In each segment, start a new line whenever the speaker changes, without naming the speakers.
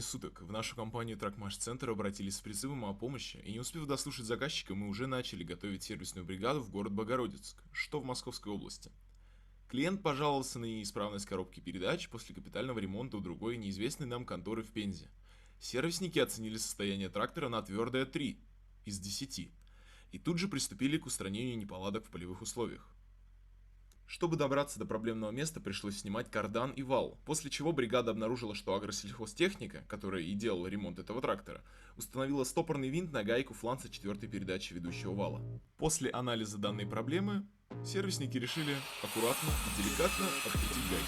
суток в нашу компанию «ТРАКМАШЦЕНТР» обратились с призывом о помощи, и не успев дослушать заказчика, мы уже начали готовить сервисную бригаду в город Богородицк, что в Московской области. Клиент пожаловался на неисправность коробки передач после капитального ремонта у другой неизвестной нам конторы в Пензе. Сервисники оценили состояние трактора на твердое 3 из 10 и тут же приступили к устранению неполадок в полевых условиях. Чтобы добраться до проблемного места, пришлось снимать кардан и вал, после чего бригада обнаружила, что агросельхозтехника, которая и делала ремонт этого трактора, установила стопорный винт на гайку фланца 4-й передачи ведущего вала. После анализа данной проблемы, сервисники решили аккуратно и деликатно открутить гайки.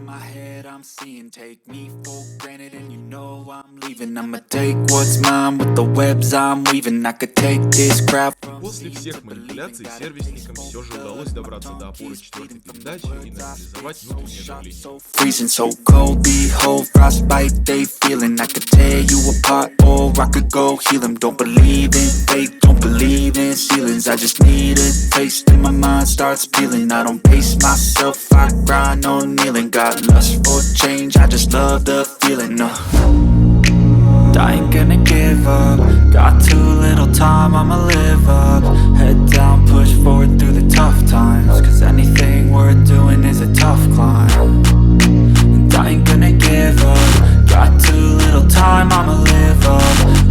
My head I'm seeing, take me for granted and you know I'm leaving. I'ma take what's mine with the webs I'm weaving. I could take this crowd.
После всех манипуляций сервисникам все же удалось добраться до опоры 4-й передачи и нормализовать внутреннее давление.
Freezing so cold, behold, frostbite they feeling. I could tear you apart or I could go heal them. Don't believe in fate, don't believe in ceilings. I just need a taste and my mind starts peeling. I don't pace myself, I grind on kneeling. Got lust for change, I just love the feeling. I ain't gonna give up. Got too little time, I'ma live up. Head down, push forward through the tough times. Cause anything worth doing is a tough climb. And I ain't gonna give up. Got too little time, I'ma live up.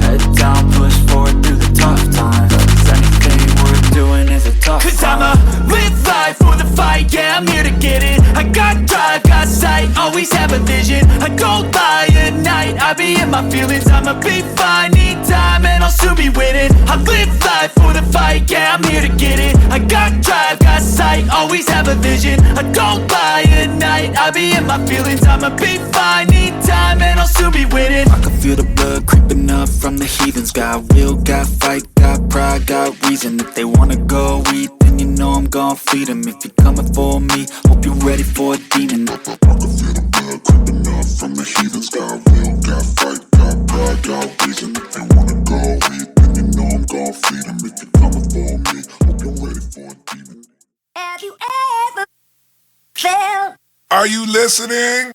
Head down, push forward through the tough times. Cause anything worth doing is a tough climb. Cause I'ma live life for the fight, yeah, I'm here to get it. I got drive, got sight, always have a vision. I don't lie at night, I be in my feelings. I'ma be fine, need time and I'll soon be winning. I live life for the fight, yeah, I'm here to get it. I got drive, got sight, always have a vision. I don't lie at night, I be in my feelings. I'ma be fine, need time and I'll soon be winning. I can feel the blood creeping up from the heathens. Got will, got fight, got pride, got reason. If they wanna go eat, then you know I'm gon' feed them. If you're coming for me, hope you're ready for a demon. I can feel the blood creeping up from the heathens. Got will, got fight, got pride, got reason. If they wanna go eat, then you know I'm gon' feed them. If you're coming for me, hope you're ready for a demon.
Have you ever felt?
Are you listening?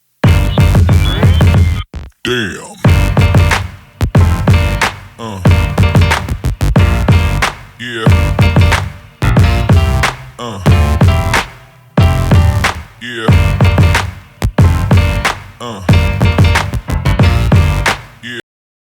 Damn.